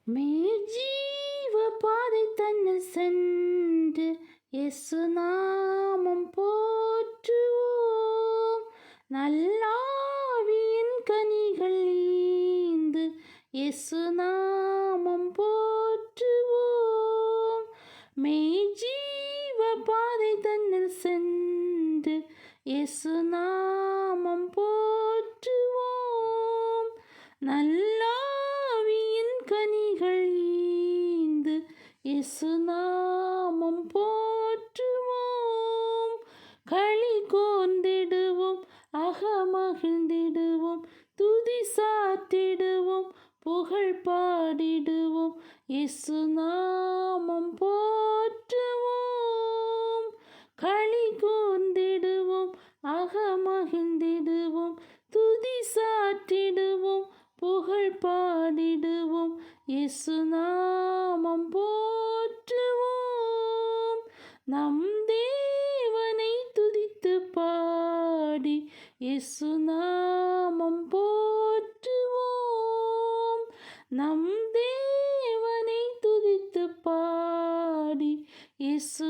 மேஜீவ பாதை தன்னில் சென்று இயேசு நாமம் போற்றுவோம். நல்லாவியின் கனிகள் ஈந்து இயேசு நாமம் போற்றுவோம். மேஜீவ பாதை தன்னில் சென்று இயேசு நாமம் போற்றுவோம். நல்லாவியின் கனிகள் ஈந்து இயேசு நாமம் போற்றுவோம். களி கோர்ந்திடுவோம், அகமகிழ்ந்திடுவோம், துதி சாற்றிடுவோம், புகழ் பாடிடுவோம், இயேசு நாமம் போற்றுவோம். களி கூர்ந்திடுவோம், அகமகிழ்ந்திடுவோம், துதி சாற்றிடுவோம், புகழ் பாடிடுவோம், இயேசு நாமம் போற்றுவோம். நம் தேவனை துதித்து பாடி இயேசு நாமம் போற்றுவோம். நம் தேவனை துதித்து பாடி இயேசு